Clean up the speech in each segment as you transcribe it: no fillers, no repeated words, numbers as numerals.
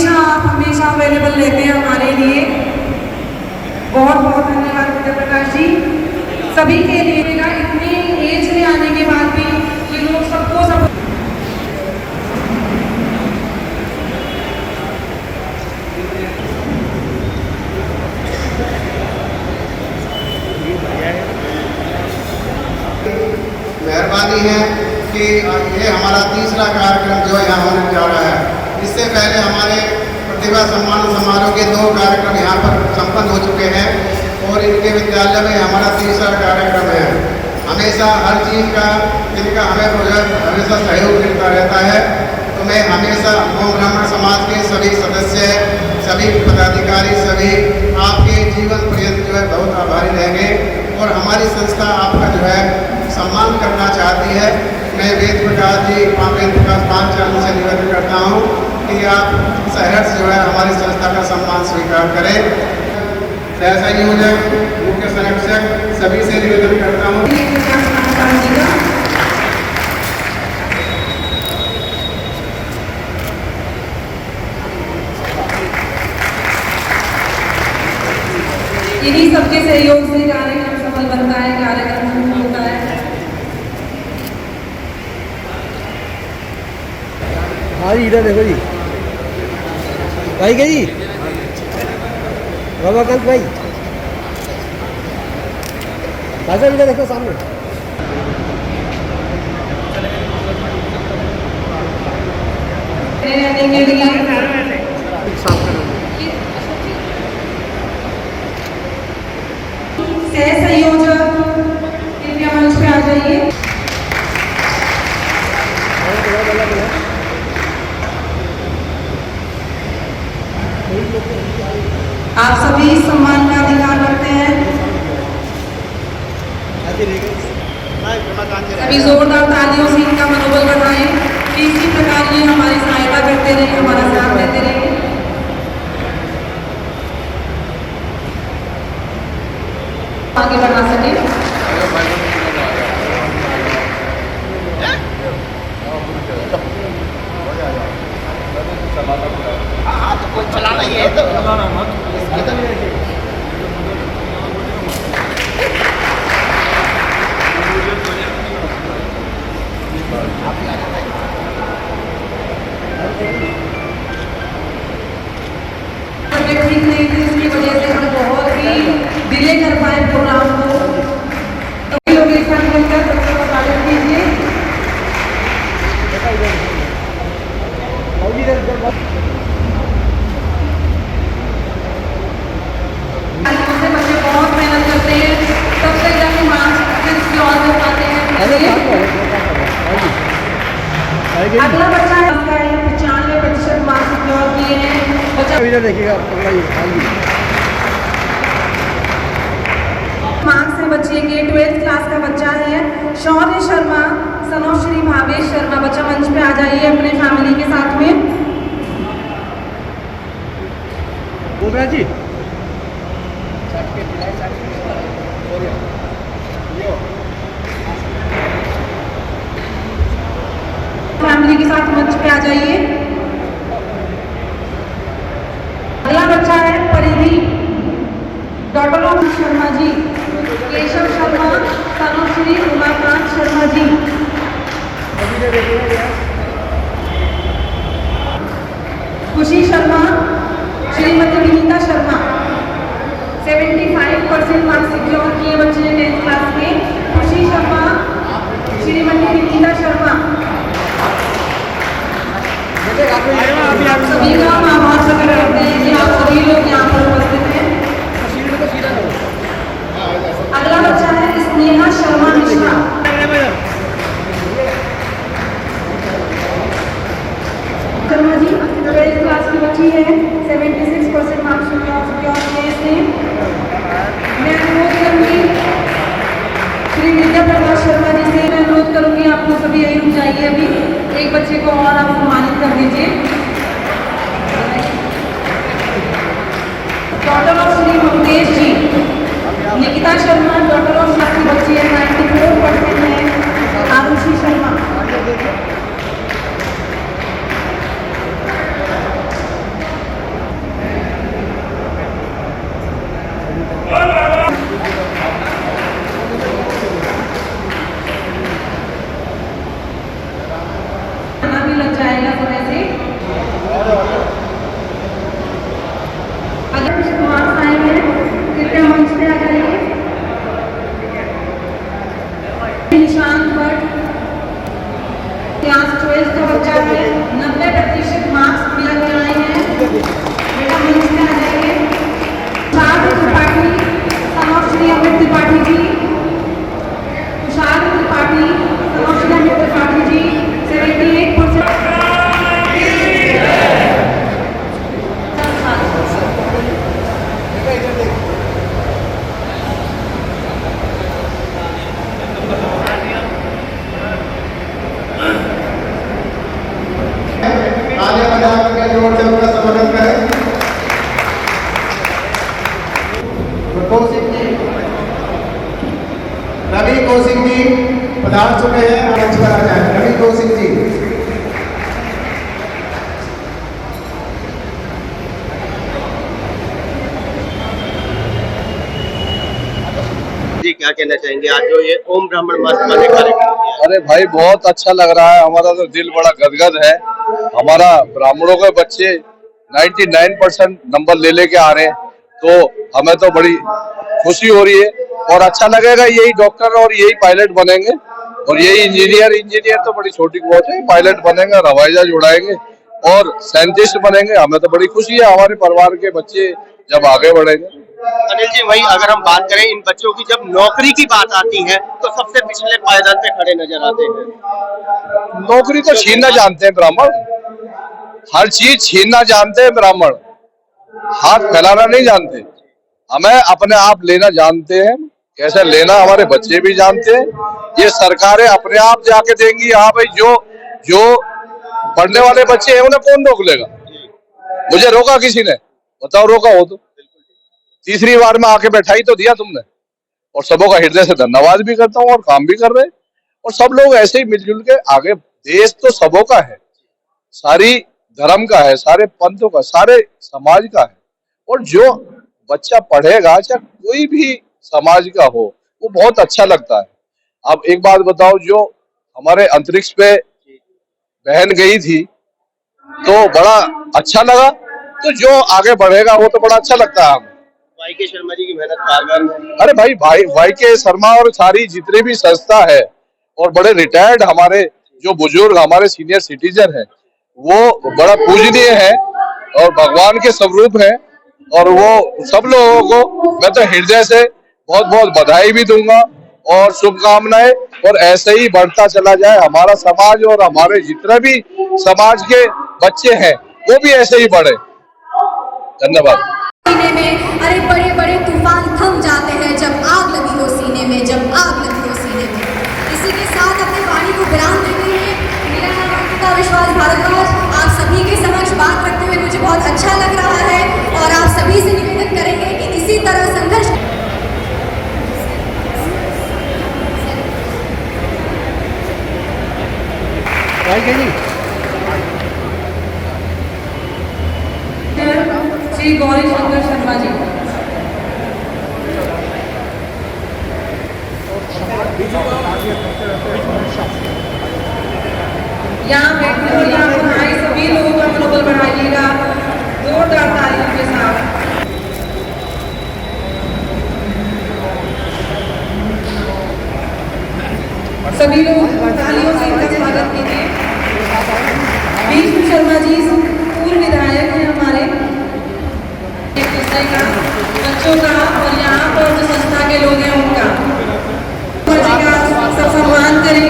आप हमेशा अवेलेबल रहते हैं हमारे लिए। बहुत बहुत धन्यवाद विद्या प्रकाश जी। सभी के लिए इतने एज में आने के बाद भी ये लोग सबको सब मेहरबानी है कि ये हमारा तीसरा कार्यक्रम जो यहाँ होने जा रहा है। इससे पहले हमारे प्रतिभा सम्मान समारोह के 2 कार्यक्रम यहाँ पर संपन्न हो चुके हैं और इनके विद्यालय में हमारा तीसरा कार्यक्रम है। हमेशा हर चीज़ का इनका हमें हमेशा सहयोग मिलता रहता है। तो मैं हमेशा ओम ब्राह्मण समाज के सभी सदस्य, सभी पदाधिकारी, सभी आपके जीवन पर्यंत जो है बहुत आभारी रहेंगे और हमारी संस्था आपका जो है सम्मान करना चाहती है। मैं वेद प्रकाश जी वेद प्रकाश पान चैनल से निवेदन करता हूँ कि आप सहर्ष जो है हमारी संस्था का सम्मान स्वीकार करें। सह संयोजक, मुख्य संरक्षक सभी से निवेदन करता हूँ। इन्हीं सबके सहयोग से कार्यक्रम सफल बनता है, कार्यक्रम होता है। हाँ जी, इधर देखो जी भाई के जी रमाकांत भाई साहब इधर देखो सामने। सह संयोजक कृपया मंच पे आ जाइए। आप सभी सम्मान का अधिकार रखते हैं। सभी जोरदार तालियों से इनका मनोबल बढ़ाएं कि इसी प्रकार ये हमारी सहायता करते रहे, हमारा साथ देते रहे। आगे बढ़ा सके। चलाना ही है तो ठीक नहीं थी, इसकी वजह से हम बहुत ही डिले कर पाए प्रोग्राम को। तो लोग एक साथ मिलकर सबका स्वागत कीजिए। बच्चे बहुत मेहनत करते हैं, तब तक जाके मार्क्स सिक्योर कर पाते हैं। अगला बच्चा है, 95% मार्क्स सिक्योर किए हैं। इधर देखिएगा मार्क्स है बच्चे के 12th क्लास का बच्चा है शौर्य शर्मा, सनोश्री भावेश शर्मा। बच्चा मंच पे आ जाइए अपने फैमिली के साथ में। जी फैमिली के साथ मंच पे आ जाइए। अगला बच्चा है परिधि, डॉक्टर ओम शर्मा जी, केशव शर्मा, तनुश्री उमाकांत शर्मा जी। खुशी शर्मा, श्रीमती विनीता शर्मा। 75% मार्क्स सिक्योर किए बच्चे ने 10th क्लास में। खुशी शर्मा, श्रीमती विनीता शर्मा। सभी का हम आभार प्रकट करते हैं कि आप सभी लोग यहाँ पर उपस्थित हैं। अगला बच्चा है स्नेहा शर्मा मिश्रा। शर्मा जी 12th क्लास की बच्ची है, 76% मार्क्स सिक्योर किए इसने। मैं अनुरोध करूँगी श्री विद्या प्रकाश शर्मा जी से, मैं अनुरोध करूँगी आप लोग सभी यही रुक जाइए। अभी एक बच्चे को और आप सम्मानित कर दीजिए। Daughter of Shri Mangesh ji, Nikita Sharma, daughter of की बच्ची है, 94% है। आरुषि शर्मा। निशांत भट्ट क्लास 12 का बच्चा है, 90% मार्क्स मिला के आए हैं। बेटा मंच में आ जाइए। Tushar Tripathi, son of Shri Amit Tripathi ji. Tushar Tripathi, son of Shri Amit Tripathi ji, 78%। तालियां बजा करके जोर से उनका स्वागत करें। कौशिक जी, रवि कौशिक जी पधार चुके हैं, मंच पर आ जाए। रवि कौशिक जी। जी क्या कहना चाहेंगे आज जो ये ओम ब्राह्मण मास वाले कार्यक्रम किया? अरे भाई बहुत अच्छा लग रहा है, हमारा तो दिल बड़ा गदगद है। हमारा ब्राह्मणों के बच्चे 99% नंबर ले लेके आ रहे हैं, तो हमें तो बड़ी खुशी हो रही है और अच्छा लगेगा। यही डॉक्टर और यही पायलट बनेंगे और यही इंजीनियर तो बड़ी छोटी बात है, पायलट बनेंगे और हवाई जहाज उड़ाएंगे और साइंटिस्ट बनेंगे। हमें तो बड़ी खुशी है, हमारे परिवार के बच्चे जब आगे बढ़ेंगे। अनिल जी वही अगर हम बात करें इन बच्चों की, जब नौकरी की बात आती है तो सबसे पिछले पायदान पे खड़े नजर आते हैं। नौकरी तो छीनना जानते हैं ब्राह्मण, हर चीज छीनना जानते हैं ब्राह्मण, हाथ फैलाना नहीं जानते। हमें अपने आप लेना जानते हैं, कैसे लेना हमारे बच्चे भी जानते हैं। ये सरकारें अपने आप जाके देंगी। हाँ भाई, जो पढ़ने वाले बच्चे हैं उन्हें कौन रोक लेगा? मुझे रोका किसी ने? बताओ, रोका हो तो? तीसरी बार में आके बैठाई तो दिया तुमने, और सबों का हृदय से धन्यवाद भी करता हूँ और काम भी कर रहे हैं। और सब लोग ऐसे ही मिलजुल के आगे, देश तो सबों का है, सारी धर्म का है, सारे पंथों का, सारे समाज का है। और जो बच्चा पढ़ेगा, चाहे कोई भी समाज का हो, वो बहुत अच्छा लगता है। अब एक बात बताओ, जो हमारे अंतरिक्ष पे बहन गई थी तो बड़ा अच्छा लगा, तो जो आगे बढ़ेगा वो तो बड़ा अच्छा लगता है हमें। वाई.के. शर्मा जी की मेहनत कारगर है। अरे भाई, वाई.के. शर्मा और सारी जितनी भी संस्था है और बड़े रिटायर्ड हमारे जो बुजुर्ग हमारे सीनियर सिटीजन हैं, वो बड़ा पूजनीय है और भगवान के स्वरूप है। और वो सब लोगों को मैं तो हृदय से बहुत बहुत बधाई भी दूंगा और शुभकामनाएं, और ऐसे ही बढ़ता चला जाए हमारा समाज, और हमारे जितने भी समाज के बच्चे हैं वो भी ऐसे ही बढ़े। धन्यवाद। सीने में अरे बड़े बड़े तूफान थम जाते हैं जब आग लगी हो सीने में, जब आग लगी हो सीने में। इसी के साथ अपनी वाणी को विराम देते हैं। मेरा नाम अंकिता विश्वास भारद्वाज, आप सभी के समक्ष बात रखते हुए मुझे बहुत अच्छा लग रहा है और आप सभी से निवेदन करेंगे कि इसी तरह संघर्ष श्री गौरी शंकर शर्मा जी। यहाँ बैठने और यहाँ पर आए सभी लोगों का मनोबल बढ़ाइएगा जोरदार तालियों के साथ। सभी लोग तालियों से इनका स्वागत कीजिए। विष्णु शर्मा जी पूर्व विधायक हैं हमारे, एक विषय का, बच्चों का और यहाँ पर जो संस्था के लोग हैं उनका सब सम्मान करें।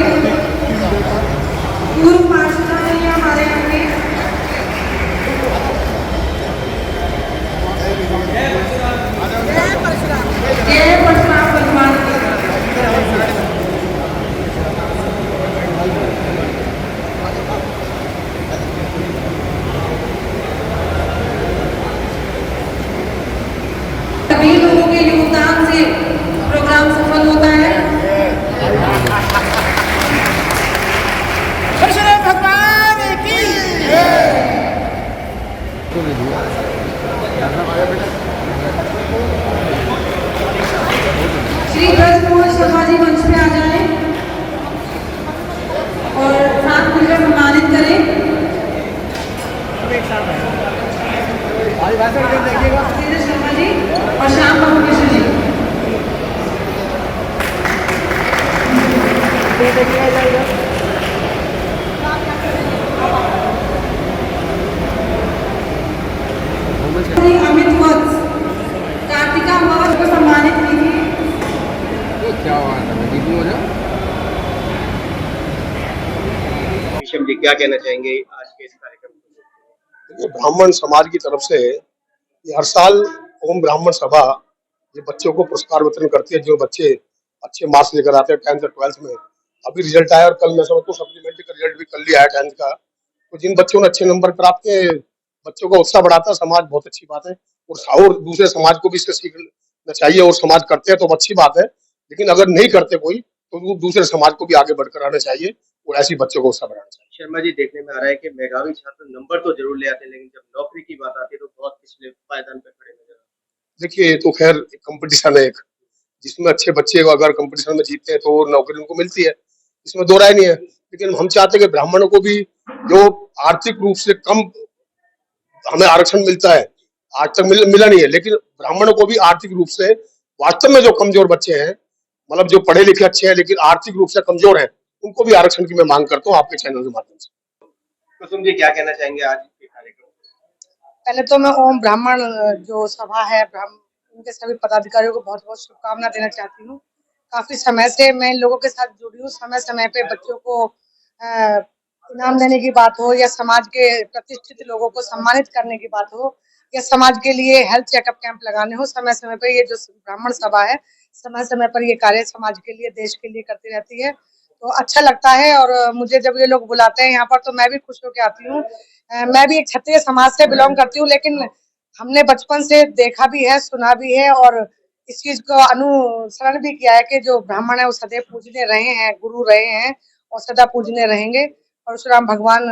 पूर्व पार्षद हैं हमारे यहाँ के। जय परशुराम भगवान की। सभी लोगों के योगदान से प्रोग्राम सफल अमित वत्स, कार्तिका वत्स को सम्मानित कीजिए। क्या बात है दीदी हो जाओ। विषम जी क्या कहना चाहेंगे आज के इस कार्यक्रम में? देखिए, ब्राह्मण समाज की तरफ से ये हर साल ओम ब्राह्मण सभा ये बच्चों को पुरस्कार वितरण करती है। जो बच्चे अच्छे मार्क्स लेकर आते हैं 10th और 12th में, अभी रिजल्ट आया और कल मैं समझता हूँ सप्लीमेंट्री का रिजल्ट भी कर लिया है 10th का। तो जिन बच्चों ने अच्छे नंबर प्राप्त किए, बच्चों का उत्साह बढ़ाता है समाज, बहुत अच्छी बात है। और दूसरे समाज को भी इससे सीखना चाहिए, और समाज करते हैं तो अच्छी बात है, लेकिन अगर नहीं करते कोई तो वो दूसरे समाज को भी आगे बढ़कर आना चाहिए और ऐसी बच्चों को उत्साह बढ़ाना चाहिए। शर्मा जी, देखने में आ रहा है कि मेधावी छात्र नंबर तो जरूर ले आते हैं, लेकिन जब नौकरी की बात आती है तो बहुत पिछले पायदान पे खड़े नजर आते हैं। देखिए, ये तो खैर कंपटीशन है एक, जिसमें अच्छे बच्चे अगर कंपटीशन में जीतते हैं तो नौकरी उनको मिलती है, इसमें दो राय नहीं है। लेकिन हम चाहते हैं कि ब्राह्मणों को भी जो आर्थिक रूप से कम हमें आरक्षण मिलता है, आज तक मिला नहीं है, लेकिन ब्राह्मणों को भी आर्थिक रूप से वास्तव में जो कमजोर बच्चे हैं, मतलब जो पढ़े लिखे अच्छे हैं लेकिन आर्थिक रूप से कमजोर हैं, उनको भी आरक्षण की मैं मांग करता हूँ आपके चैनल के माध्यम से। कुसुम जी क्या कहना चाहेंगे आज के कार्यक्रम में? पहले तो मैं ओम ब्राह्मण जो सभा है उनके सभी पदाधिकारियों को बहुत बहुत शुभकामना देना चाहती हूँ। काफी समय से मैं इन लोगों के साथ जुड़ी हूँ। समय समय पे बच्चों को इनाम देने की बात हो, या समाज के प्रतिष्ठित लोगों को सम्मानित करने की बात हो, या समाज के लिए हेल्थ चेकअप कैंप लगाने हो, समय समय पे ये जो ब्राह्मण सभा है समय समय पर ये कार्य समाज के लिए, देश के लिए करती रहती है। तो अच्छा लगता है, और मुझे जब ये लोग बुलाते हैं यहाँ पर तो मैं भी खुश होकर आती हूँ। मैं भी एक क्षत्रिय समाज से बिलोंग करती हूँ, लेकिन हमने बचपन से देखा भी है, सुना भी है, और इस चीज को अनुसरण भी किया है कि जो ब्राह्मण है वो सदैव पूजने रहे हैं, गुरु रहे हैं और सदा पूजने रहेंगे। परशुराम भगवान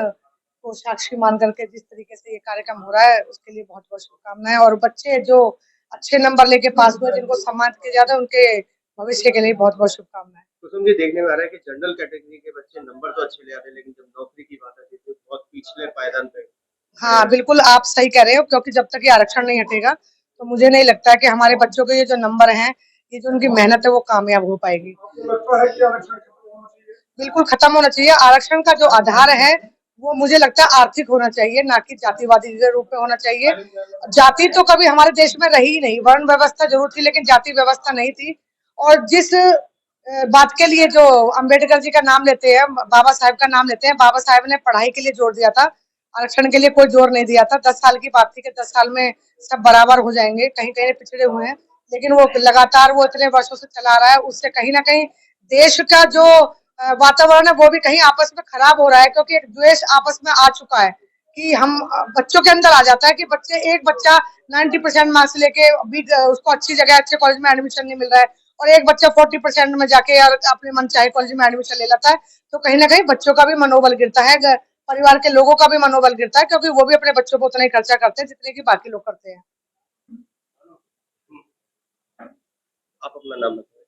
को साक्षी मान करके जिस तरीके से ये कार्यक्रम हो रहा है उसके लिए बहुत बहुत शुभकामनाएं। और बच्चे जो अच्छे नंबर लेके पास हुए, जिनको सम्मानित किया जाता है, उनके भविष्य के लिए बहुत बहुत शुभकामनाएं। कुसुम जी, देखने में आ रहा है कि जनरल कैटेगरी के बच्चे नंबर तो अच्छे ले आते हैं, लेकिन जब नौकरी की बात आती है तो बहुत पिछले पायदान पे। हाँ, बिल्कुल आप सही कह रहे हो, क्योंकि जब तक ये आरक्षण नहीं हटेगा तो मुझे नहीं लगता है कि हमारे बच्चों के ये जो नंबर हैं, ये जो उनकी मेहनत है वो कामयाब हो पाएगी। बिल्कुल खत्म होना चाहिए। आरक्षण का जो आधार है वो मुझे लगता है आर्थिक होना चाहिए, ना कि जातिवादी के रूप में होना चाहिए। जाति तो कभी हमारे देश में रही ही नहीं, वर्ण व्यवस्था जरूर थी लेकिन जाति व्यवस्था नहीं थी। और जिस बात के लिए जो अंबेडकर जी का नाम लेते हैं, बाबा साहेब का नाम लेते हैं, बाबा साहेब ने पढ़ाई के लिए जोर दिया था, आरक्षण के लिए कोई जोर नहीं दिया था। 10 साल की बात थी कि 10 साल में सब बराबर हो जाएंगे, कहीं कहीं पिछड़े हुए हैं, लेकिन वो लगातार वो इतने वर्षों से चला रहा है। उससे कहीं ना कहीं देश का जो वातावरण है वो भी कहीं आपस में खराब हो रहा है, क्योंकि एक द्वेष आपस में आ चुका है कि हम बच्चों के अंदर आ जाता है कि एक बच्चा 90% मार्क्स लेके भी उसको अच्छी जगह, अच्छे कॉलेज में एडमिशन नहीं मिल रहा है, और एक बच्चा 40% में जाके यार अपने मन चाहे कॉलेज में एडमिशन ले लेता है। तो कहीं ना कहीं बच्चों का भी मनोबल गिरता है, परिवार के लोगों का भी मनोबल गिरता है, क्योंकि वो भी अपने बच्चों पर उतना ही खर्चा करते हैं जितने की बाकी लोग करते हैं। आप अपना नाम बताइए।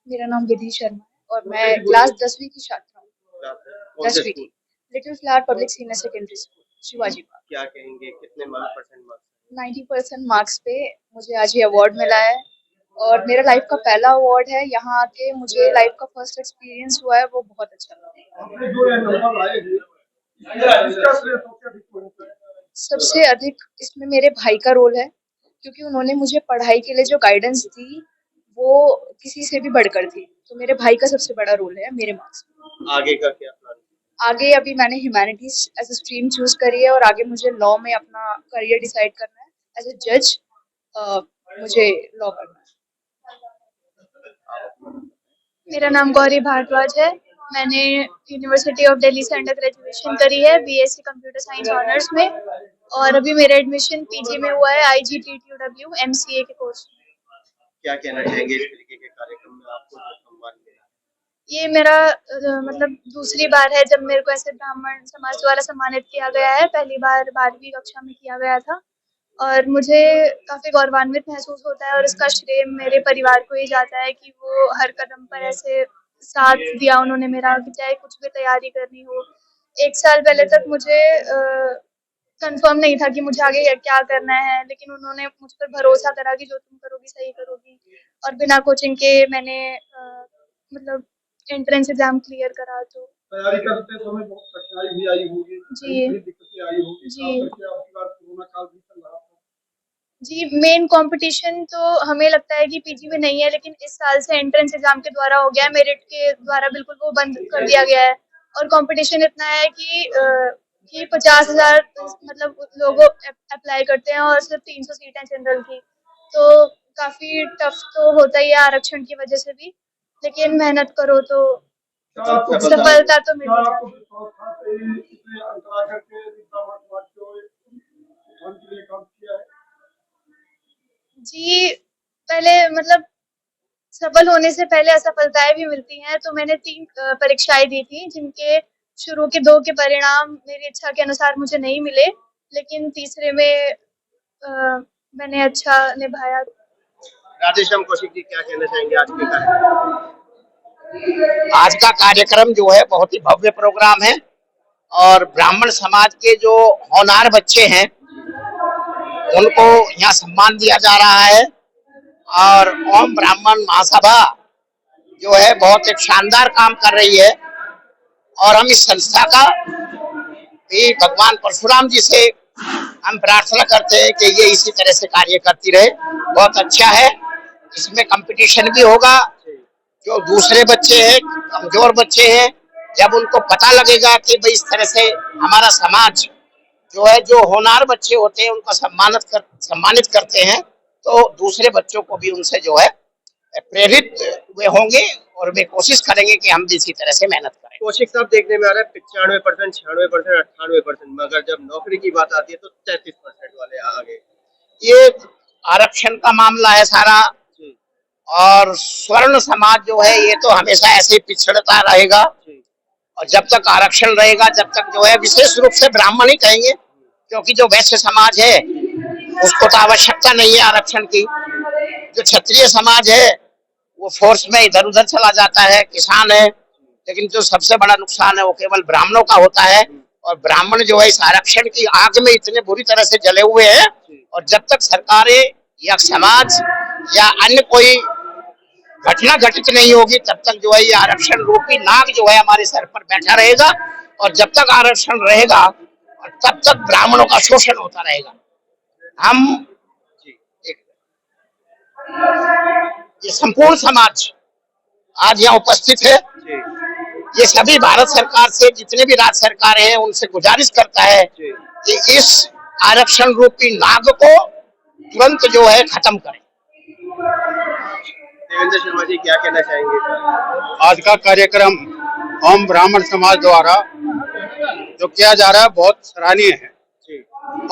मेरा नाम विधि शर्मा है और मैं क्लास 10वीं की छात्रा हूँ। 10वीं की little flower public senior secondary school, Shivaji park. क्या कहेंगे, कितने परसेंट मार्क्स? 90% मार्क्स पे मुझे आज ये अवार्ड मिला है, और मेरा लाइफ का पहला अवार्ड है। यहाँ आके मुझे लाइफ का फर्स्ट एक्सपीरियंस हुआ है, वो बहुत अच्छा लगा। सबसे अधिक इसमें मेरे भाई का रोल है, क्योंकि उन्होंने मुझे पढ़ाई के लिए जो गाइडेंस दी वो किसी से भी बढ़कर थी। तो मेरे भाई का सबसे बड़ा रोल है मेरे मार्क्स में। आगे का क्या प्लान? आगे अभी मैंने humanities as a stream choose करी है, और आगे मुझे लॉ में अपना करियर डिसाइड करना है। एज ए जज मुझे लॉ करना है। मेरा नाम गौरी भारद्वाज है। मैंने यूनिवर्सिटी ऑफ दिल्ली से अंडर ग्रेजुएशन करी है बीएससी कंप्यूटर साइंस ऑनर्स में, और अभी मेरा एडमिशन पीजी में हुआ है IGTTW MCA के कोर्स में। क्या कहना चाहेंगे इस तरीके के कार्यक्रम में आपको जो सम्मान मिला? ये मेरा मतलब दूसरी बार है जब मेरे को ऐसे ब्राह्मण समाज द्वारा सम्मानित किया गया है। पहली बार 12वीं कक्षा में किया गया था, और मुझे काफी गौरवान्वित महसूस होता है, और इसका श्रेय मेरे परिवार को ही जाता है कि वो हर कदम पर ऐसे साथ दिया उन्होंने मेरा, कि चाहे कुछ भी तैयारी करनी हो। 1 साल पहले तक मुझे कंफर्म नहीं था कि मुझे आगे क्या करना है, लेकिन उन्होंने मुझ पर भरोसा करा कि जो तुम करोगी सही करोगी, और बिना कोचिंग के मैंने मतलब एंट्रेंस एग्जाम क्लियर करा। तो तैयारी करते समय बहुत कठिनाई भी आई होगी, जी दिक्कतें आई होगी, जी आपकी बार कोरोना काल भी चल रहा था। जी, मेन कंपटीशन तो हमें लगता है कि पीजी में नहीं है, लेकिन इस साल से एंट्रेंस एग्जाम के द्वारा हो गया है, मेरिट के द्वारा बिल्कुल वो बंद कर दिया गया है। और कंपटीशन इतना है कि 50,000 मतलब लोग अप्लाई करते हैं और सिर्फ 300 सीटें जनरल की, तो काफी टफ तो होता ही है आरक्षण की वजह से भी, लेकिन मेहनत करो तो सफलता तो मिल ही जाती है। जी, पहले मतलब सफल होने से पहले असफलताएं भी मिलती हैं, तो मैंने 3 परीक्षाएं दी थी, जिनके शुरू के 2 के परिणाम मेरी इच्छा के अनुसार मुझे नहीं मिले, लेकिन तीसरे में मैंने अच्छा निभाया। राधेश्याम कौशिक जी, क्या कहना चाहेंगे आज के कार्यक्रम? आज का कार्यक्रम जो है बहुत ही भव्य प्रोग्राम है और ब्राह्मण समाज के जो होनहार बच्चे हैं उनको यहाँ सम्मान दिया जा रहा है। और ओम ब्राह्मण महासभा जो है बहुत एक शानदार काम कर रही है और हम इस संस्था का भी भगवान परशुराम जी से हम प्रार्थना करते हैं कि ये इसी तरह से कार्य करती रहे। बहुत अच्छा है, इसमें कंपटीशन भी होगा। जो दूसरे बच्चे हैं, कमजोर बच्चे हैं, जब उनको पता लगेगा कि भाई इस तरह से हमारा समाज जो है, जो होनहार बच्चे होते हैं उनका सम्मानित करते हैं, तो दूसरे बच्चों को भी उनसे जो है प्रेरित वे होंगे और वे कोशिश करेंगे कि हम भी इसी तरह से मेहनत करें। कौशिक साहब, देखने में आ रहा है 95%, 96%, 98%, मगर जब नौकरी की बात आती है तो 33% वाले आ गए। ये आरक्षण का मामला है सारा, और स्वर्ण समाज जो है ये तो हमेशा ऐसे पिछड़ता रहेगा। और जब तक आरक्षण रहेगा, जब तक जो है, विशेष रूप से ब्राह्मण ही कहेंगे, क्योंकि जो वैश्य समाज है उसको तो आवश्यकता नहीं है आरक्षण की। जो क्षत्रिय समाज है वो फोर्स में इधर उधर चला जाता है, किसान है, लेकिन जो सबसे बड़ा नुकसान है वो केवल ब्राह्मणों का होता है। और ब्राह्मण जो है इस आरक्षण की आग में इतने बुरी तरह से जले हुए हैं, और जब तक सरकारें या समाज या अन्य कोई घटना घटित नहीं होगी, तब तक जो है ये आरक्षण रूपी नाग जो है हमारे सर पर बैठा रहेगा। और जब तक आरक्षण रहेगा तब तक ब्राह्मणों का शोषण होता रहेगा। हम ये संपूर्ण समाज आज यहाँ उपस्थित है, ये सभी भारत सरकार से, जितने भी राज्य सरकारें हैं, उनसे गुजारिश करता है कि इस आरक्षण रूपी नाग को तुरंत जो है खत्म करें। देवेंद्र शर्मा जी, क्या कहना चाहेंगे? आज का कार्यक्रम ओम ब्राह्मण समाज द्वारा जो किया जा रहा है बहुत सराहनीय है,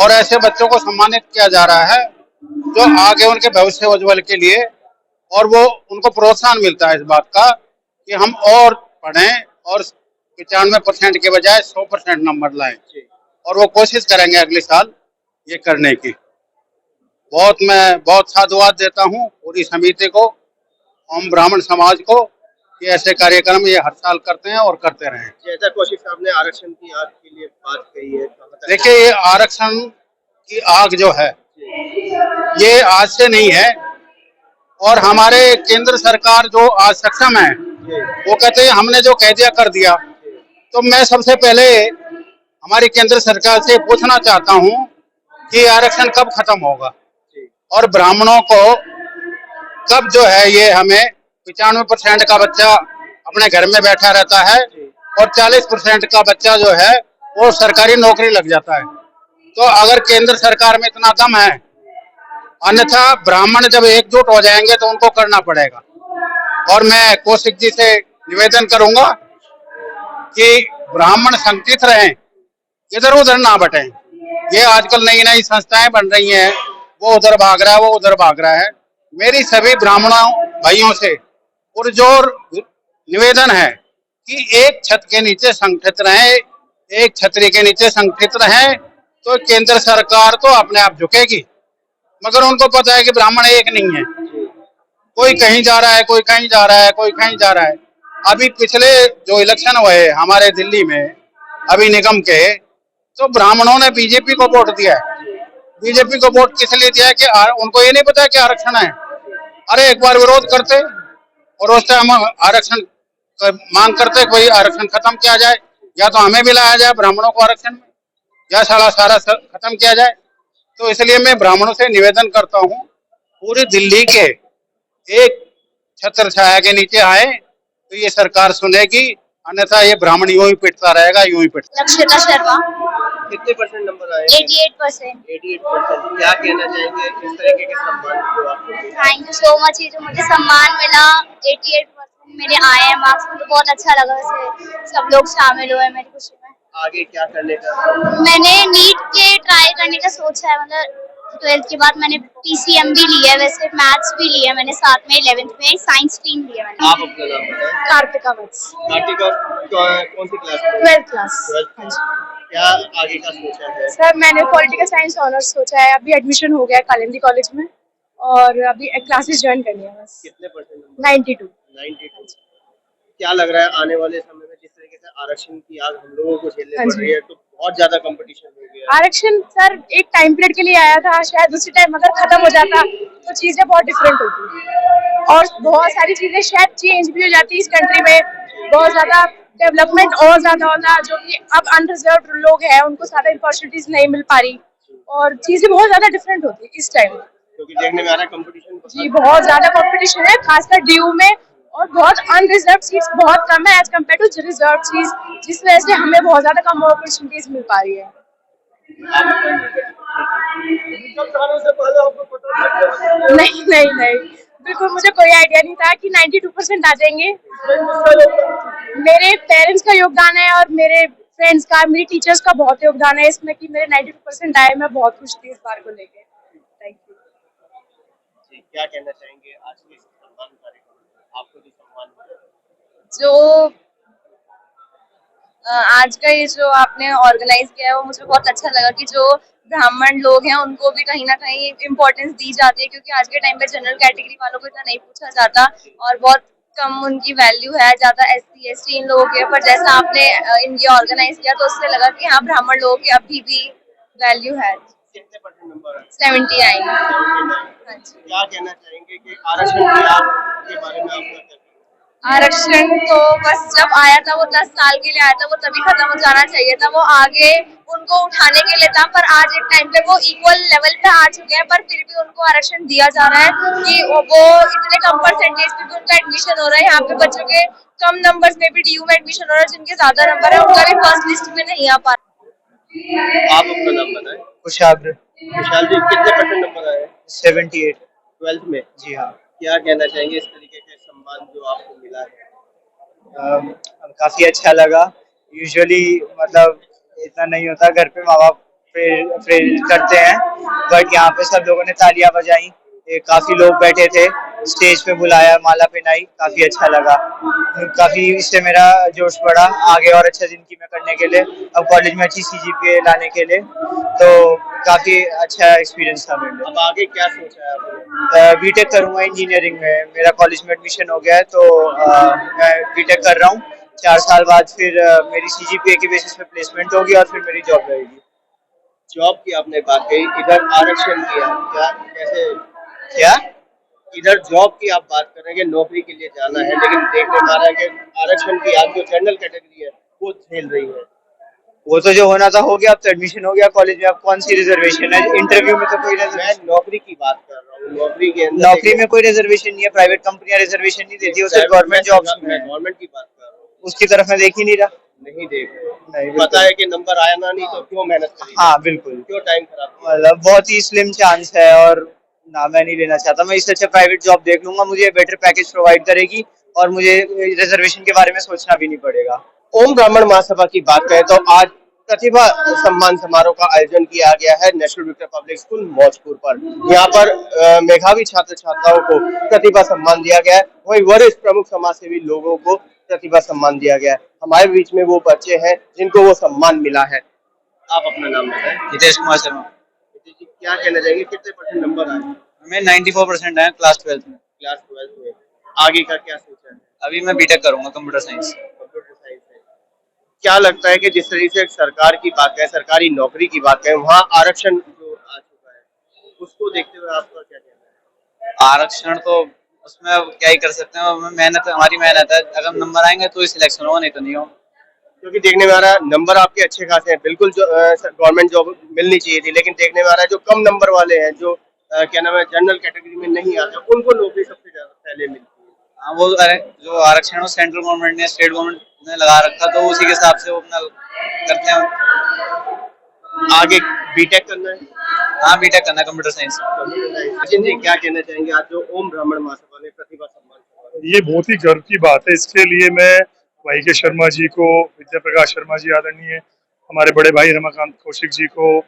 और ऐसे बच्चों को सम्मानित किया जा रहा है जो आगे उनके भविष्य उज्जवल के लिए, और वो उनको प्रोत्साहन मिलता है इस बात का कि हम और पढ़ें और 95% के बजाय 100% नंबर लाएं, और वो कोशिश करेंगे अगले साल ये करने की। मैं बहुत साधुवाद देता हूँ पूरी समिति को, ओम ब्राह्मण समाज को, कि ऐसे कार्यक्रम ये हर साल करते हैं और करते रहें। जैसा कौशिक साहब ने आरक्षण की आग के लिए बात कही है, देखिए ये आरक्षण की आग जो है ये आज से नहीं है, और हमारे केंद्र सरकार जो आज सक्षम है वो कहते हैं हमने जो कह दिया कर दिया। तो मैं सबसे पहले हमारी केंद्र सरकार से पूछना चाहता हूँ कि आरक्षण कब खत्म होगा, और ब्राह्मणों को कब जो है, ये हमें 95% का बच्चा अपने घर में बैठा रहता है और 40% का बच्चा जो है वो सरकारी नौकरी लग जाता है। तो अगर केंद्र सरकार में इतना दम है, अन्यथा ब्राह्मण जब एकजुट हो जाएंगे तो उनको करना पड़ेगा। और मैं कौशिक जी से निवेदन करूंगा कि ब्राह्मण संगठित रहें, इधर उधर ना बटें। ये आजकल नई नई संस्थाएं बन रही हैं, वो उधर भाग रहा है, वो उधर भाग रहा है। मेरी सभी ब्राह्मणों भाइयों से पुरजोर निवेदन है कि एक छत के नीचे संगठित रहें, एक छतरी के नीचे संगठित रहें, तो केंद्र सरकार तो अपने आप झुकेगी। मगर उनको पता है कि ब्राह्मण एक नहीं है, कोई कहीं जा रहा है, कोई कहीं जा रहा है, कोई कहीं जा रहा है। अभी पिछले जो इलेक्शन हुए हमारे दिल्ली में अभी निगम के, तो ब्राह्मणों ने बीजेपी को वोट दिया है। बीजेपी को वोट किस लिए दिया है कि उनको ये नहीं पता कि आरक्षण है। अरे एक बार विरोध करते और उस टाइम आरक्षण मांग करते हैं कोई आरक्षण खत्म किया जाए, या तो हमें भी लाया जाए ब्राह्मणों को आरक्षण में, या सारा खत्म किया जाए। तो इसलिए मैं ब्राह्मणों से निवेदन करता हूँ, पूरी दिल्ली के एक छत्र छाया के नीचे आए तो ये सरकार सुनेगी, अन्यथा ये ब्राह्मण यूं ही पिटता रहेगा, यूं ही पिटता। लक्षिता शर्मा। कितने परसेंट नंबर आए? 88%। 88%। क्या कहना चाहेंगे इस तरीके के सम्मान जो आपको मिला? Thank you so much. ये जो मुझे सम्मान मिला, 88% मेरे आए हैं मार्क्स, मुझे बहुत अच्छा लगा वैसे सब लोग शामिल हुए मेरी खुशी में। आगे क्या करने का? मैंने नीट के ट्राई करने का सोचा है, मतलब 12th के बाद मैंने PCM भी लिया है, वैसे मैथ्स भी लिया है मैंने साथ में, 11th में साइंस स्ट्रीम लिया है मैंने। आप अपना नाम बताएं। कार्तिका वत्स। कार्तिका कौन सी क्लास में? 12th class. 12th। क्या आगे का सोचा है? सर मैंने पॉलिटिकल साइंस ऑनर्स सोचा है, अभी एडमिशन हो गया है कालिंदी कॉलेज में और अभी क्लासेस ज्वाइन करनी है बस। कितने परसेंट? 92। 92। क्या लग रहा है आने वाले समय में जिस तरीके से आरक्षण की आग हम लोगों को झेलनी पड़ रही है, तो बहुत ज्यादा कंपटीशन हो गया है। आरक्षण सर एक टाइम पीरियड के लिए आया था, शायद उसी टाइम अगर खत्म हो जाता तो चीजें बहुत डिफरेंट होती और बहुत सारी चीजें शायद चेंज भी हो जाती इस कंट्री में, बहुत ज्यादा डेवलपमेंट और ज्यादा होता, जो कि अब अनरिजर्व लोग हैं उनको ज्यादा अपॉर्चुनिटीज नहीं मिल पा रही और चीजें बहुत ज्यादा डिफरेंट होती इस टाइम, क्योंकि देखने में आ रहा है कंपटीशन जी बहुत ज्यादा कंपटीशन है खासकर DU में, और बहुत अनरिजर्व सीट्स बहुत कम है as compare to reserve seats, जिस वजह से हमें बहुत ज्यादा कम अपॉर्चुनिटीज मिल पा रही है। नहीं, बिल्कुल मुझे कोई आइडिया नहीं था कि 92% आ जाएंगे। मेरे पेरेंट्स का योगदान है और मेरे फ्रेंड्स का, मेरी टीचर्स का बहुत योगदान है इसमें कि मेरे 92% आए, मैं बहुत खुश थी इस बार को लेके। Thank you. क्या कहना चाहेंगे आज के इस सम्मान कार्यक्रम आपको जो सम्मान मिला? जो आज का ये जो आपने ऑर्गेनाइज किया है वो मुझे बहुत अच्छा लगा कि जो ब्राह्मण लोग हैं उनको भी कहीं ना कहीं इम्पोर्टेंस दी जाती है, क्योंकि आज के टाइम पे जनरल कैटेगरी वालों को इतना नहीं पूछा जाता और बहुत कम उनकी वैल्यू है, ज्यादा SC ST इन लोगों के, पर जैसा आपने ये ऑर्गेनाइज किया तो उससे लगा कि हाँ ब्राह्मण लोगों की अभी भी वैल्यू है। कितने परसेंट नंबर? 79। हाँ जी। क्या कहना चाहेंगे कि आरक्षण की आग के बारे में आपका क्या? आरक्षण तो बस जब आया था वो 10 साल के लिए आया था, वो तभी खत्म हो जाना चाहिए था, वो आगे उनको उठाने के लिए था, पर आज एक टाइम पे वो इक्वल लेवल पे आ चुके हैं, पर फिर भी उनको आरक्षण दिया जा रहा है कि वो इतने कम परसेंटेज पे भी उनका एडमिशन हो रहा है। यहाँ पे बच्चों के कम नंबर्स में भी DU में एडमिशन हो रहा है, जिनके ज्यादा नंबर है उनका भी फर्स्ट लिस्ट में नहीं आ पा रहा। आप अपना नाम बताएं। कुशाग्र। विशाल जी, कितने परसेंट नंबर आए? 78। 12th में? जी हाँ। क्या कहना चाहेंगे इस तरीके के सम्मान जो आपको मिला है? काफी अच्छा लगा। यूजुअली मतलब इतना नहीं होता, घर पे माँ बाप प्रेरित करते हैं, बट यहाँ पे सब लोगों ने तालियां बजाई, काफी लोग बैठे थे, स्टेज पे बुलाया, माला पहनाई, काफी अच्छा लगा। काफी इससे मेरा जोश बढ़ा आगे और अच्छा जिंदगी में करने के लिए, अब कॉलेज में अच्छी CGPA लाने के लिए, तो काफी अच्छा एक्सपीरियंस था मेरे लिए। अब आगे क्या सोचा है आपने? बीटेक करूंगा इंजीनियरिंग में, मेरा कॉलेज में एडमिशन हो गया है, तो मैं बीटेक कर रहा हूँ। 4 साल बाद फिर मेरी CGPA की बेसिस पे प्लेसमेंट होगी और फिर मेरी जॉब रहेगी। जॉब की आपने बात कही, इधर आरक्षण की क्या कैसे क्या इधर जॉब की आप बात कर रहे हैं कि नौकरी के लिए जाना है, लेकिन देखने पा रहा है कि आरक्षण की आप जो जनरल कैटेगरी है वो झेल रही है। वो तो जो होना था हो गया, अब तो एडमिशन हो गया कॉलेज में, अब कौन सी रिजर्वेशन है? इंटरव्यू में तो कोई मैं नौकरी की बात कर रहा हूँ। नौकरी के अंदर नौकरी में कोई रिजर्वेशन नहीं है, प्राइवेट कंपनियां रिजर्वेशन नहीं देती, वो सिर्फ गवर्नमेंट जॉब्स में। मैं गवर्नमेंट की बात कर रहा हूँ। उसकी तरफ मैं देख ही नहीं रहा। नहीं देख रहे, पता है कि नंबर आया ना, नहीं तो क्यों मेहनत करी? हाँ बिल्कुल, क्यों टाइम खराब? मतलब बहुत ही स्लिम चांस है और ना, मैं नहीं लेना चाहता। मैं इससे अच्छा प्राइवेट जॉब देख लूंगा, मुझे बेटर पैकेज प्रोवाइड करेगी और मुझे रिजर्वेशन के बारे में सोचना भी नहीं पड़ेगा। ओम ब्राह्मण महासभा की बात करें तो आज प्रतिभा सम्मान समारोह का आयोजन किया गया है national Victor public school Maujpur पर। यहाँ पर मेधावी छात्र छात्राओं को प्रतिभा सम्मान दिया गया है, वही वरिष्ठ प्रमुख समाज सेवी लोगों को प्रतिभा सम्मान दिया गया है। हमारे बीच में वो बच्चे हैं जिनको वो सम्मान मिला है। आप अपना नाम बताएं। हितेश कुमार शर्मा। क्या कहना चाहिए, कितने परसेंट नंबर आए? मैं 94% है क्लास 12th में। क्लास 12th में आगे का क्या सोचा है? अभी मैं बीटेक करूंगा कंप्यूटर साइंस। कंप्यूटर साइंस है। क्या लगता है कि जिस तरीके से सरकार की बात करें, सरकारी नौकरी की बात करें, वहाँ आरक्षण जो आ चुका है उसको देखते हुए आपका क्या कहना है? आरक्षण तो उसमें अब क्या ही कर सकते हैं, हमें मेहनत, हमारी मेहनत है, अगर नंबर आएंगे तो ही सिलेक्शन होगा, नहीं तो नहीं होगा। क्योंकि देखने में आ रहा है नंबर आपके अच्छे खासे हैं, बिल्कुल जो गवर्नमेंट जॉब मिलनी चाहिए थी, लेकिन देखने में आ रहा है जो कम नंबर वाले हैं, जो क्या नाम है जनरल कैटेगरी में नहीं आते, उनको नौकरी सबसे ज्यादा पहले मिलती है। हाँ, वो जो आरक्षण है सेंट्रल गवर्नमेंट ने, स्टेट गवर्नमेंट ने लगा रखा, तो उसी के हिसाब से वो अपना करते हैं। आगे बीटेक करना है? हाँ, बीटेक करना है, कंप्यूटर साइंस। जी, क्या कहना चाहेंगे आज जो ओम ब्राह्मण महासभा ने प्रतिभा सम्मान? ये बहुत ही गर्व की बात है। इसके लिए मैं वाई के शर्मा जी को, विद्या प्रकाश शर्मा जी आदरणीय, हमारे बड़े भाई रमाकांत कौशिक जी को,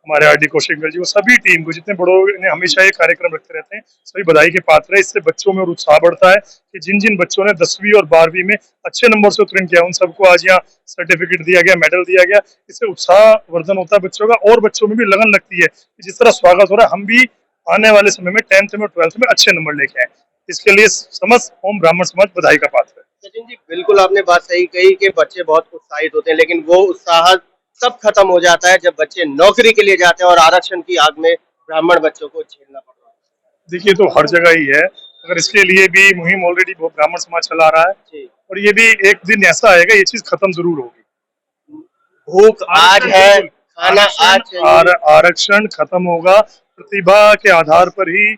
हमारे आरडी कौशिक जी को, सभी टीम को, जितने बड़ों ने हमेशा ये कार्यक्रम रखते रहते हैं, सभी बधाई के पात्र है। इससे बच्चों में और उत्साह बढ़ता है कि जिन जिन बच्चों ने 10वीं और 12वीं में अच्छे नंबर से उत्तीर्ण किया, उन सबको आज यहाँ सर्टिफिकेट दिया गया, मेडल दिया गया। इससे उत्साह वर्धन होता है बच्चों का, और बच्चों में भी लगन लगती है कि जिस तरह स्वागत हो रहा है, हम भी आने वाले समय में 10th में और 12th में अच्छे नंबर लेके आए। इसके लिए समस्त ओम ब्राह्मण समाज बधाई का पात्र है। सचिन जी, बिल्कुल आपने बात सही कही कि बच्चे बहुत उत्साहित होते हैं, लेकिन वो उत्साह सब खत्म हो जाता है जब बच्चे नौकरी के लिए जाते हैं और आरक्षण की आग में ब्राह्मण बच्चों को झेलना पड़ता है। देखिए, तो हर जगह ही है, अगर इसके लिए भी मुहिम ऑलरेडी ब्राह्मण समाज चला रहा है, और ये भी एक दिन ऐसा आएगा, ये चीज खत्म जरूर होगी। भूख आज है, खाना आज, आरक्षण खत्म होगा, प्रतिभा के आधार पर ही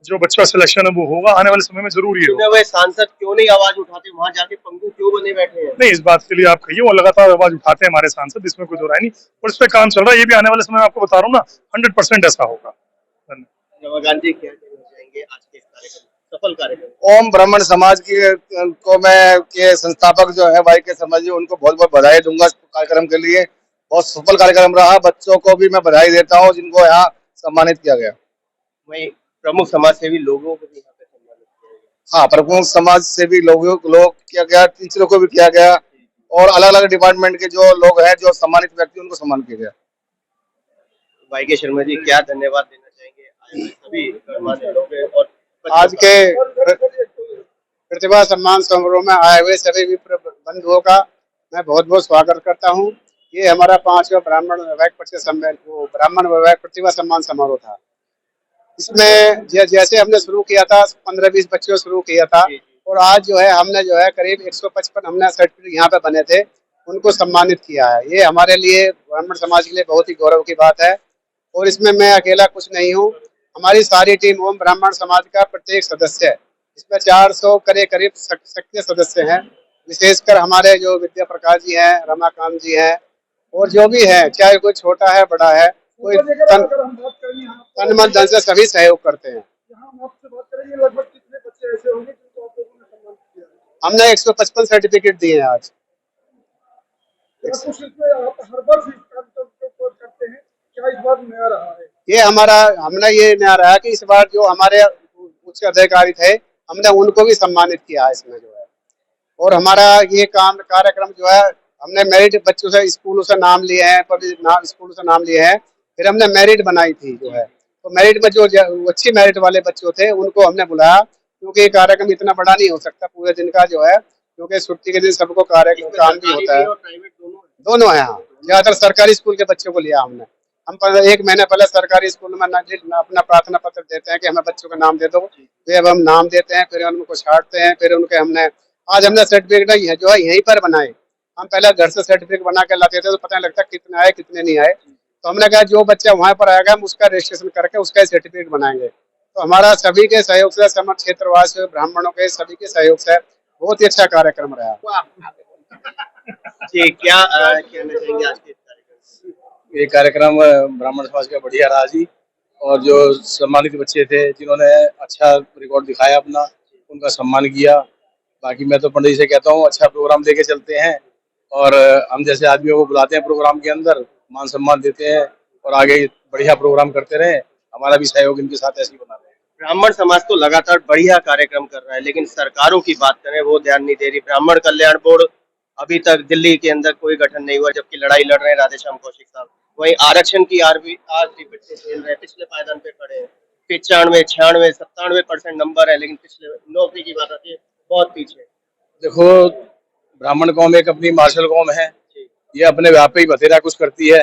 जो बच्चा सिलेक्शन है वो होगा, आने वाले समय में जरूर ही होगा। वे सांसद क्यों नहीं आवाज उठाते, वहाँ जाके पंगु क्यों बने बैठे हैं? नहीं, इस बात के लिए आप कहिए, वो लगातार आवाज उठाते हैं हमारे सांसद, इसमें कोई दो राय नहीं, और इस पे काम चल रहा है। ये भी आने वाले समय में आपको बता रहा हूँ ना, 100% ऐसा होगा। रमाकांत जी, क्या कहना चाहेंगे आज के कार्यक्रम, सफल कार्यक्रम? ओम ब्राह्मण समाज की को मैं के संस्थापक जो है वाई के शर्मा जी, उनको बहुत बहुत बधाई दूंगा इस कार्यक्रम के लिए। बहुत सफल कार्यक्रम रहा, बच्चों को भी मैं बधाई देता हूँ जिनको यहाँ सम्मानित किया गया। वही प्रमुख समाज सेवी लोगों को भी यहाँ पे सम्मानित किया गया। हाँ, प्रमुख समाज सेवी लोग किया गया, टीचरों को भी किया गया, और अलग अलग डिपार्टमेंट के जो लोग हैं, जो सम्मानित व्यक्ति, उनको सम्मान किया गया। वाई के शर्मा जी, क्या धन्यवाद देना चाहेंगे सभी और आज के प्रतिभा सम्मान समारोह में आए हुए सभी बंधुओं का मैं बहुत बहुत स्वागत करता हूँ। ये हमारा 5वां ब्राह्मण वैवाहिक ब्राह्मण वैवाहिक प्रतिभा सम्मान समारोह था। इसमें जैसे हमने शुरू किया था, 15-20 बच्चों शुरू किया था, और आज जो है हमने जो है करीब 155 हमने सर्टिफिकेट यहाँ पे बने थे, उनको सम्मानित किया है। ये हमारे लिए, ब्राह्मण समाज के लिए बहुत ही गौरव की बात है। और इसमें मैं अकेला कुछ नहीं हूँ, हमारी सारी टीम ओम ब्राह्मण समाज का प्रत्येक सदस्य है, इसमें 400 करीब सक्रिय सदस्य हैं। विशेषकर हमारे जो विद्या प्रकाश जी हैं, रमाकांत जी हैं, और जो भी है, चाहे कोई छोटा है बड़ा है, कोई तन मन धन से सभी सहयोग करते हैं। हमने 155 सर्टिफिकेट दिए हैं आज। ये हमने ये नया रहा कि इस बार जो हमारे उच्च अधिकारी थे, हमने उनको भी सम्मानित किया है इसमें जो है। और हमारा ये कार्यक्रम जो है, हमने मेरिट बच्चों से, स्कूलों से नाम लिए हैं, स्कूलों से नाम लिए हैं, फिर हमने मेरिट बनाई थी जो है। तो मेरिट में जो अच्छी मेरिट वाले बच्चों थे उनको हमने बुलाया, क्योंकि ये कार्यक्रम इतना बड़ा नहीं हो सकता पूरे दिन का जो है, क्योंकि छुट्टी के दिन सबको कार्यक्रम काम भी होता है। दोनों है, यहाँ ज्यादातर सरकारी स्कूल के बच्चों को लिया हमने। हम 1 महीने पहले सरकारी स्कूल में अपना प्रार्थना पत्र देते हैं कि हमें बच्चों का नाम दे दो, फिर अब हम नाम देते हैं, फिर उनको छांटते हैं, फिर उनके आज हमने सर्टिफिकेट जो है यहीं पर बनाए। हम पहले घर से सर्टिफिकेट बना के लाते थे, तो पता नहीं लगता कितने आए कितने नहीं आए। तो हमने कहा जो बच्चा वहां पर आएगा, हम उसका रजिस्ट्रेशन करके उसका सर्टिफिकेट बनाएंगे। तो हमारा सभी के सहयोग से, समस्त क्षेत्रवासी ब्राह्मणों के सभी के सहयोग से बहुत ही अच्छा कार्यक्रम रहा। जी, क्या कहना चाहेंगे आज के कार्यक्रम? ये कार्यक्रम ब्राह्मण समाज का बढ़िया रहा जी, और जो सम्मानित बच्चे थे जिन्होंने अच्छा रिकॉर्ड दिखाया अपना, उनका सम्मान किया। बाकी मैं तो पंडित जी से कहता हूँ, अच्छा प्रोग्राम लेके चलते हैं, और हम जैसे आदमियों को बुलाते हैं प्रोग्राम के अंदर, मान सम्मान देते हैं, और आगे बढ़िया प्रोग्राम करते रहे। हमारा भी सहयोग इनके साथ ऐसे ही बना रहे। ब्राह्मण समाज तो लगातार बढ़िया कार्यक्रम कर रहा है, लेकिन सरकारों की बात करें वो ध्यान नहीं दे रही। ब्राह्मण कल्याण बोर्ड अभी तक दिल्ली के अंदर कोई गठन नहीं हुआ, जबकि लड़ाई लड़ रहे हैं राधेश्याम कौशिक साहब। वही आरक्षण की आज भी बच्चे खेल रहे हैं, पिछले पायदान पे खड़े हैं। 95, 96, 97% नंबर है, लेकिन पिछले नौकरी की बात आती है बहुत पीछे। देखो, ब्राह्मण कौम एक अपनी मार्शल कौम है, ये अपने व्याप पे ही बतेरा कुछ करती है।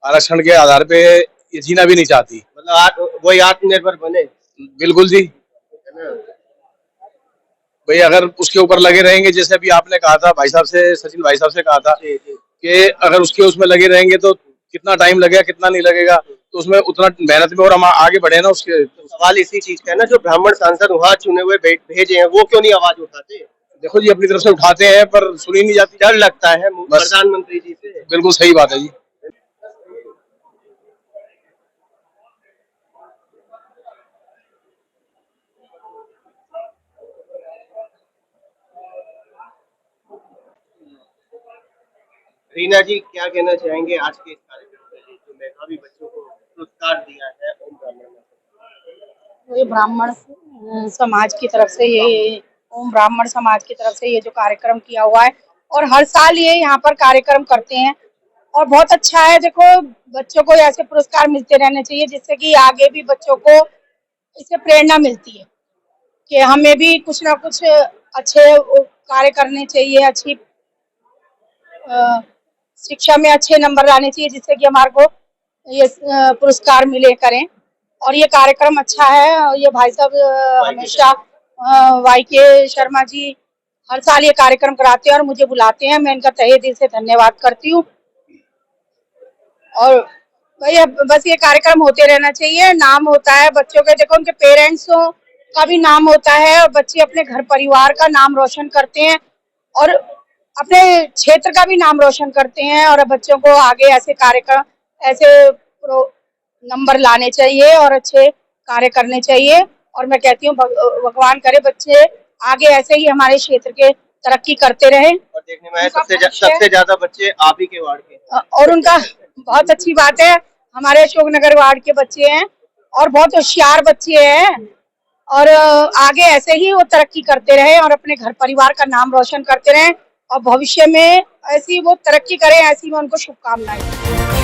आरक्षण के आधार पे ये जीना भी नहीं चाहती, मतलब वही आत्मनिर्भर बने। बिल्कुल जी। भाई अगर उसके ऊपर लगे रहेंगे, जैसे अभी आपने कहा था भाई साहब से, सचिन भाई साहब से कहा था कि अगर उसके उसमें लगे रहेंगे तो कितना टाइम लगेगा, कितना नहीं लगेगा, तो उसमें उतना मेहनत में और हम आगे बढ़े ना। उसके सवाल इसी चीज का है ना, जो ब्राह्मण सांसद वहाँ चुने हुए भेजे हैं वो क्यों नहीं आवाज उठाते? देखो जी, अपनी तरफ से उठाते हैं पर सुनी नहीं जाती। डर लगता है प्रधानमंत्री जी से। बिल्कुल सही बात है जी। रीना जी, क्या कहना चाहेंगे आज के इस कार्यक्रम के लिए, जो मेधावी बच्चों को पुरस्कार दिया है ओम ब्राह्मण? ये ब्राह्मण समाज की तरफ से, ये ओम ब्राह्मण समाज की तरफ से ये जो कार्यक्रम किया हुआ है, और हर साल ये यहाँ पर कार्यक्रम करते हैं और बहुत अच्छा है। देखो, बच्चों को ऐसे पुरस्कार मिलते रहने चाहिए जिससे कि आगे भी बच्चों को इससे प्रेरणा मिलती है कि हमें भी कुछ ना कुछ अच्छे कार्य करने चाहिए, अच्छी शिक्षा में अच्छे नंबर लाने चाहिए जिससे कि हमारे को ये पुरस्कार मिले करें। और ये कार्यक्रम अच्छा है और ये भाई साहब हमेशा YK शर्मा जी हर साल ये कार्यक्रम कराते हैं और मुझे बुलाते हैं। मैं इनका तहे दिल से धन्यवाद करती हूँ। और भैया बस ये कार्यक्रम होते रहना चाहिए, नाम होता है बच्चों के, देखो उनके पेरेंट्सों का भी नाम होता है और बच्चे अपने घर परिवार का नाम रोशन करते हैं और अपने क्षेत्र का भी नाम रोशन करते हैं। और बच्चों को आगे ऐसे कार्यक्रम, ऐसे नंबर लाने चाहिए और अच्छे कार्य करने चाहिए। और मैं कहती हूँ भगवान करे बच्चे आगे ऐसे ही हमारे क्षेत्र के तरक्की करते रहें। और देखने में सबसे ज्यादा बच्चे आप ही के वार्ड के, और उनका बहुत अच्छी बात है, हमारे अशोकनगर वार्ड के बच्चे हैं और बहुत होशियार बच्चे हैं और आगे ऐसे ही वो तरक्की करते रहें और अपने घर परिवार का नाम रोशन करते रहें और भविष्य में ऐसी वो तरक्की करें, ऐसी मैं उनको शुभकामनाएं।